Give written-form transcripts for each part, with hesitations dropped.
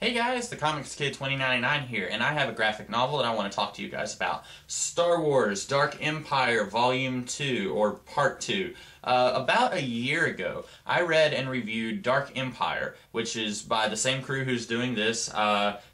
Hey guys, the Comics Kid 2099 here, and I have a graphic novel that I want to talk to you guys about. Star Wars Dark Empire Volume 2, or Part 2. About a year ago, I read and reviewed Dark Empire, which is by the same crew who's doing this,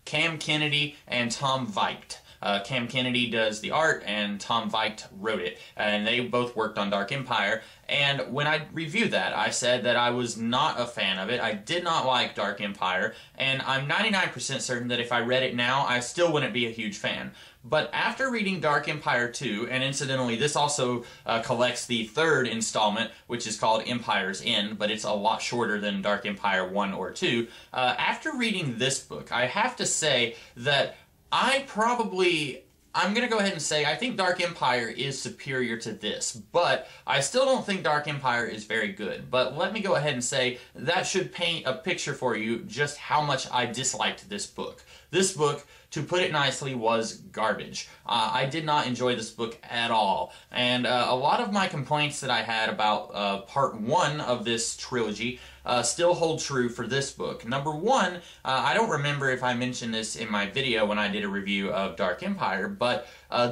Cam Kennedy and Tom Veikt. Cam Kennedy does the art, and Tom Veikt wrote it, and they both worked on Dark Empire. And when I reviewed that, I said that I was not a fan of it. I did not like Dark Empire, and I'm 99% certain that if I read it now, I still wouldn't be a huge fan. But after reading Dark Empire 2, and incidentally, this also collects the third installment, which is called Empire's End, but it's a lot shorter than Dark Empire 1 or 2. After reading this book, I have to say that I'm going to go ahead and say I think Dark Empire is superior to this, but I still don't think Dark Empire is very good. But let me go ahead and say that should paint a picture for you just how much I disliked this book. This book, to put it nicely, was garbage. I did not enjoy this book at all. And a lot of my complaints that I had about part 1 of this trilogy still hold true for this book. Number 1, I don't remember if I mentioned this in my video when I did a review of Dark Empire, but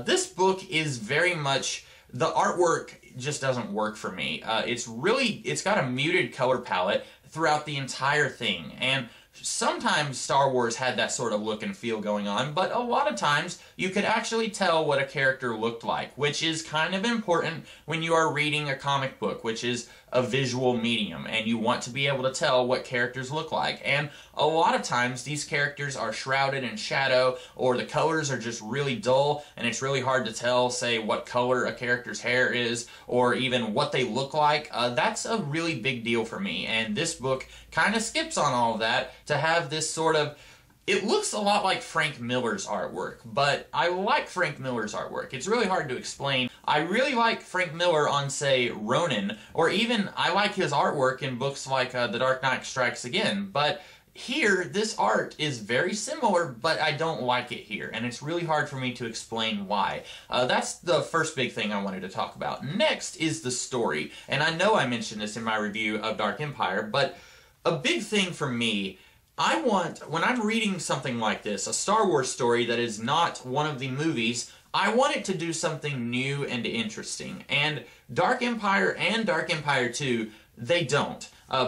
this book is very much, the artwork just doesn't work for me. It's got a muted color palette throughout the entire thing, and sometimes Star Wars had that sort of look and feel going on, but a lot of times you could actually tell what a character looked like, which is kind of important when you are reading a comic book, which is a visual medium, and you want to be able to tell what characters look like. And a lot of times these characters are shrouded in shadow, or the colors are just really dull, and it's really hard to tell, say, what color a character's hair is, or even what they look like. That's a really big deal for me, and this book kind of skips on all of that to have this sort of, it looks a lot like Frank Miller's artwork, but I like Frank Miller's artwork. It's really hard to explain. I really like Frank Miller on, say, Ronin, or even I like his artwork in books like The Dark Knight Strikes Again, but here, this art is very similar, but I don't like it here, and it's really hard for me to explain why. That's the first big thing I wanted to talk about. Next is the story, and I know I mentioned this in my review of Dark Empire, but a big thing for me, when I'm reading something like this, a Star Wars story that is not one of the movies, I want it to do something new and interesting. And Dark Empire and Dark Empire 2, they don't.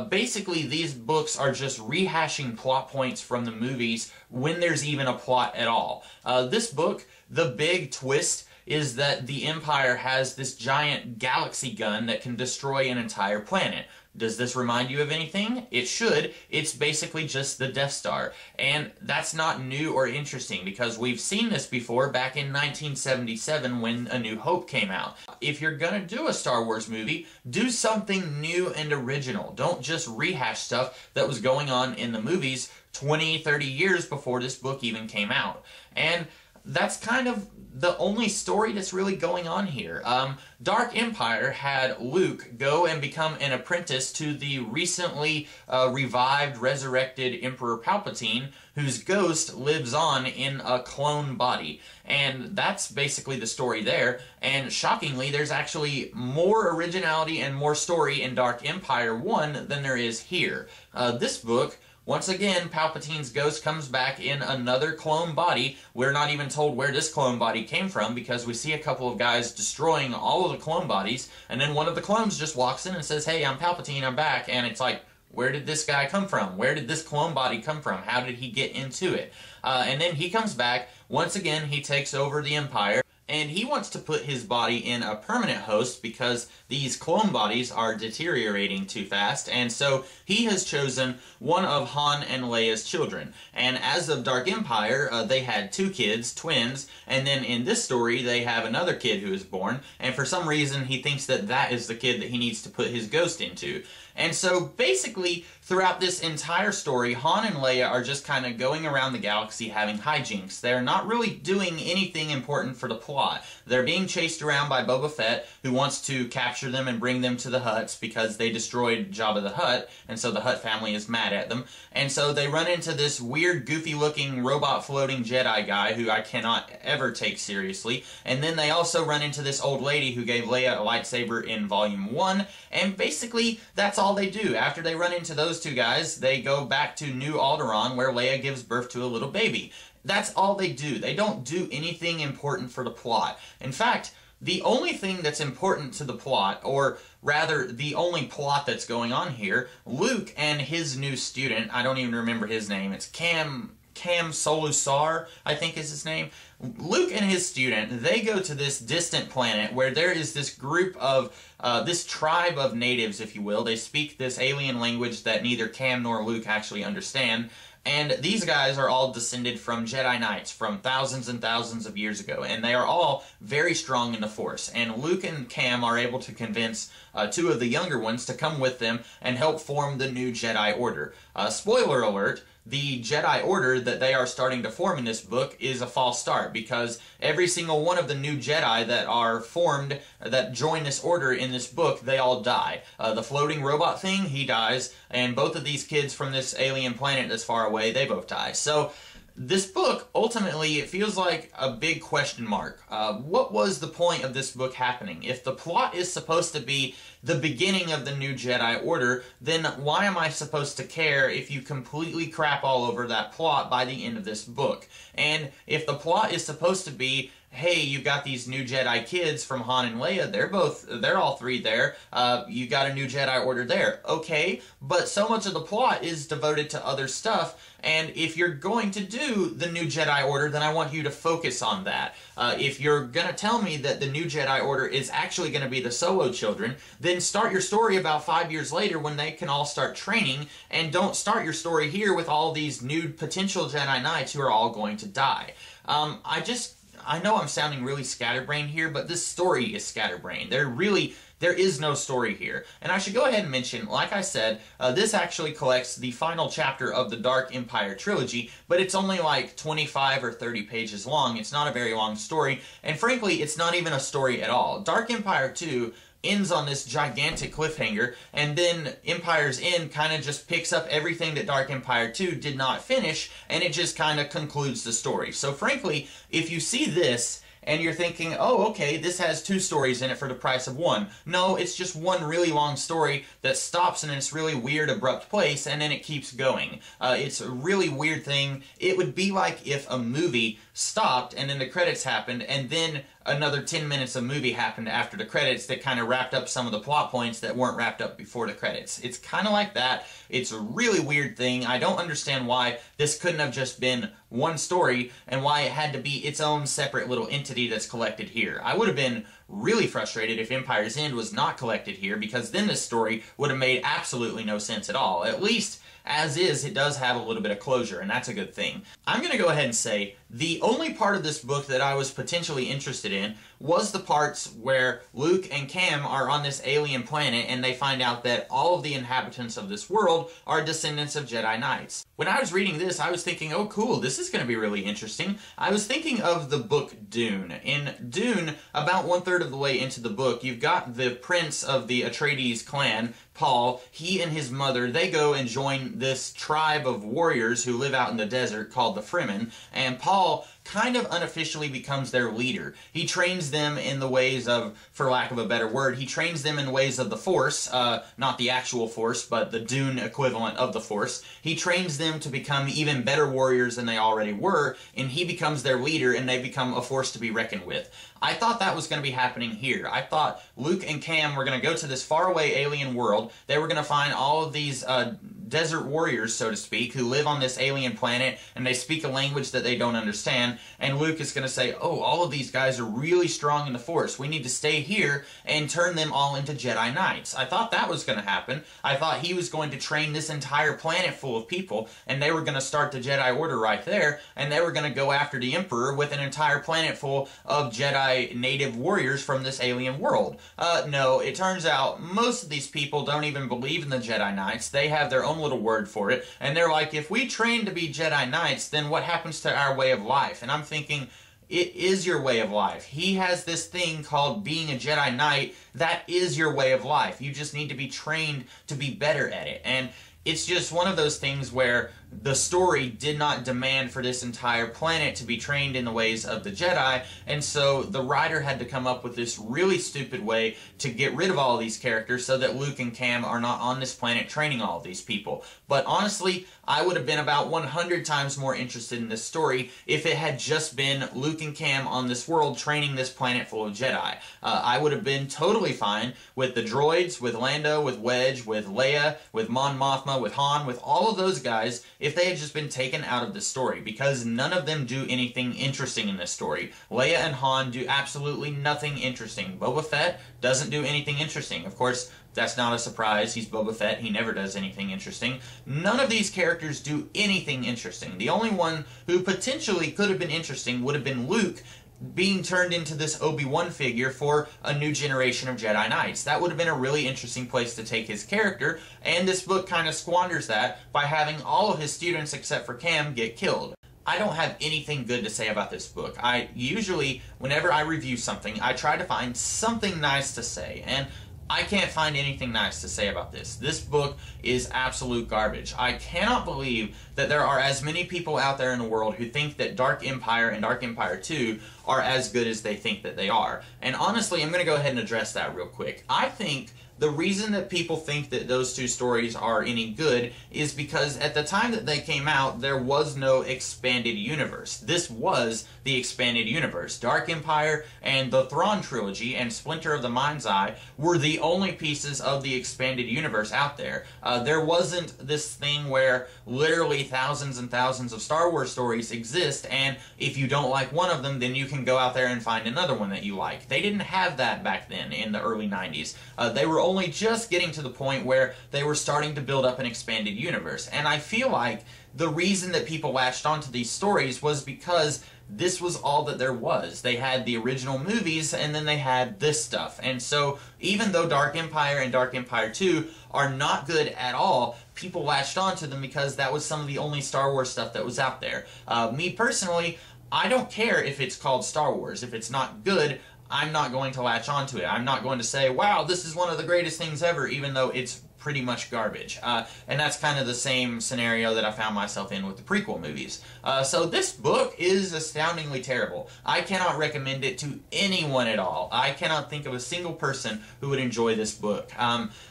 Basically, these books are just rehashing plot points from the movies when there's even a plot at all. This book, the big twist is that the Empire has this giant galaxy gun that can destroy an entire planet. Does this remind you of anything? It should. It's basically just the Death Star. And that's not new or interesting because we've seen this before back in 1977 when A New Hope came out. If you're gonna do a Star Wars movie, do something new and original. Don't just rehash stuff that was going on in the movies 20, 30 years before this book even came out. And that's kind of the only story that's really going on here. Dark Empire had Luke go and become an apprentice to the recently revived, resurrected Emperor Palpatine, whose ghost lives on in a clone body. And that's basically the story there. And shockingly, there's actually more originality and more story in Dark Empire 1 than there is here. This book, once again, Palpatine's ghost comes back in another clone body. We're not even told where this clone body came from because we see a couple of guys destroying all of the clone bodies, and then one of the clones just walks in and says, "Hey, I'm Palpatine, I'm back," and it's like, where did this guy come from? Where did this clone body come from? How did he get into it? And then he comes back. Once again, he takes over the Empire. And he wants to put his body in a permanent host because these clone bodies are deteriorating too fast, and so he has chosen one of Han and Leia's children. And as of Dark Empire, they had 2 kids, twins, and then in this story they have another kid who is born, and for some reason he thinks that that is the kid that he needs to put his ghost into. And so basically, throughout this entire story, Han and Leia are just kind of going around the galaxy having hijinks. They're not really doing anything important for the plot. They're being chased around by Boba Fett, who wants to capture them and bring them to the Hutts because they destroyed Jabba the Hutt, and so the Hutt family is mad at them. And so they run into this weird, goofy-looking, robot-floating Jedi guy who I cannot ever take seriously. And then they also run into this old lady who gave Leia a lightsaber in Volume 1, and basically, that's all they do. After they run into those two guys, they go back to New Alderaan, where Leia gives birth to a little baby. That's all they do. They don't do anything important for the plot. In fact, the only thing that's important to the plot, or rather the only plot that's going on here, Luke and his new student, I don't even remember his name, it's Kam Solusar, I think is his name. Luke and his student, they go to this distant planet where there is this group of, this tribe of natives, if you will. They speak this alien language that neither Cam nor Luke actually understand. And these guys are all descended from Jedi Knights from thousands and thousands of years ago, and they are all very strong in the Force. And Luke and Cam are able to convince two of the younger ones to come with them and help form the new Jedi Order. Spoiler alert, the Jedi Order that they are starting to form in this book is a false start, because every single one of the new Jedi that are formed, that join this order in this book, they all die. The floating robot thing, he dies, and both of these kids from this alien planet that's far away, they both die. So this book, ultimately, it feels like a big question mark. What was the point of this book happening? If the plot is supposed to be the beginning of the new Jedi Order, then why am I supposed to care if you completely crap all over that plot by the end of this book? And if the plot is supposed to be, hey, you've got these new Jedi kids from Han and Leia, they're all three there, you got a new Jedi Order there. Okay, but so much of the plot is devoted to other stuff, and if you're going to do the new Jedi Order, then I want you to focus on that. If you're going to tell me that the new Jedi Order is actually going to be the Solo children, then start your story about 5 years later when they can all start training, and don't start your story here with all these new potential Jedi Knights who are all going to die. I know I'm sounding really scatterbrained here, but this story is scatterbrained. There is no story here. And I should go ahead and mention, like I said, this actually collects the final chapter of the Dark Empire trilogy, but it's only like 25 or 30 pages long. It's not a very long story, and frankly, it's not even a story at all. Dark Empire 2 ends on this gigantic cliffhanger, and then Empire's End kind of just picks up everything that Dark Empire 2 did not finish, and it just kind of concludes the story. So frankly, if you see this, and you're thinking, oh, okay, this has two stories in it for the price of one. No, it's just one really long story that stops in this really weird, abrupt place, and then it keeps going. It's a really weird thing. It would be like if a movie stopped, and then the credits happened, and then another 10 minutes of movie happened after the credits that kind of wrapped up some of the plot points that weren't wrapped up before the credits. It's kind of like that. It's a really weird thing. I don't understand why this couldn't have just been one story, and why it had to be its own separate little entity that's collected here. I would have been really frustrated if Empire's End was not collected here, because then this story would have made absolutely no sense at all. At least, as is, it does have a little bit of closure, and that's a good thing. I'm going to go ahead and say the only part of this book that I was potentially interested in was the parts where Luke and Cam are on this alien planet and they find out that all of the inhabitants of this world are descendants of Jedi Knights. When I was reading this, I was thinking, oh cool, this is going to be really interesting. I was thinking of the book Dune. In Dune, about 1/3 of the way into the book, you've got the prince of the Atreides clan, Paul. He and his mother, they go and join this tribe of warriors who live out in the desert called the Fremen, and Paul kind of unofficially becomes their leader. He trains them in the ways of, for lack of a better word, he trains them in ways of the Force, not the actual Force, but the Dune equivalent of the Force. He trains them to become even better warriors than they already were, and he becomes their leader, and they become a force to be reckoned with. I thought that was going to be happening here. I thought Luke and Cam were going to go to this faraway alien world. They were going to find all of these desert warriors, so to speak, who live on this alien planet, and they speak a language that they don't understand, and Luke is going to say, oh, all of these guys are really strong in the Force. We need to stay here and turn them all into Jedi Knights. I thought that was going to happen. I thought he was going to train this entire planet full of people, and they were going to start the Jedi Order right there, and they were going to go after the Emperor with an entire planet full of Jedi native warriors from this alien world. No, it turns out most of these people don't even believe in the Jedi Knights. They have their own little word for it, and they're like, if we train to be Jedi Knights, then what happens to our way of life? And I'm thinking, it is your way of life. He has this thing called being a Jedi Knight. That is your way of life. You just need to be trained to be better at it. And it's just one of those things where the story did not demand for this entire planet to be trained in the ways of the Jedi, and so the writer had to come up with this really stupid way to get rid of all of these characters so that Luke and Cam are not on this planet training all of these people. But honestly, I would have been about 100 times more interested in this story if it had just been Luke and Cam on this world training this planet full of Jedi. I would have been totally fine with the droids, with Lando, with Wedge, with Leia, with Mon Mothma, with Han, with all of those guys if they had just been taken out of the story, because none of them do anything interesting in this story. Leia and Han do absolutely nothing interesting. Boba Fett doesn't do anything interesting. Of course, that's not a surprise. He's Boba Fett. He never does anything interesting. None of these characters do anything interesting. The only one who potentially could have been interesting would have been Luke, being turned into this Obi-Wan figure for a new generation of Jedi Knights. That would have been a really interesting place to take his character, and this book kind of squanders that by having all of his students except for Cam get killed. I don't have anything good to say about this book. I usually, whenever I review something, I try to find something nice to say, and I can't find anything nice to say about this. This book is absolute garbage. I cannot believe that there are as many people out there in the world who think that Dark Empire and Dark Empire 2 are as good as they think that they are. And honestly, I'm going to go ahead and address that real quick. I think the reason that people think that those two stories are any good is because at the time that they came out, there was no expanded universe. This was the expanded universe. Dark Empire and the Thrawn trilogy and Splinter of the Mind's Eye were the only pieces of the expanded universe out there. There wasn't this thing where literally thousands and thousands of Star Wars stories exist, and if you don't like one of them, then you can go out there and find another one that you like. They didn't have that back then in the early 90s. They were only just getting to the point where they were starting to build up an expanded universe. And I feel like the reason that people latched onto these stories was because this was all that there was. They had the original movies, and then they had this stuff. And so, even though Dark Empire and Dark Empire 2 are not good at all, people latched onto them because that was some of the only Star Wars stuff that was out there. Me personally, I don't care if it's called Star Wars. If it's not good, I'm not going to latch onto it. I'm not going to say, wow, this is one of the greatest things ever, even though it's pretty much garbage. And that's kind of the same scenario that I found myself in with the prequel movies. So this book is astoundingly terrible. I cannot recommend it to anyone at all. I cannot think of a single person who would enjoy this book.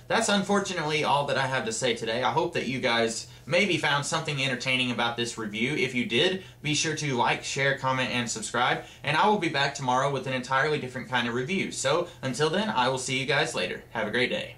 That's unfortunately all that I have to say today. I hope that you guys maybe found something entertaining about this review. If you did, be sure to like, share, comment, and subscribe. And I will be back tomorrow with an entirely different kind of review. So until then, I will see you guys later. Have a great day.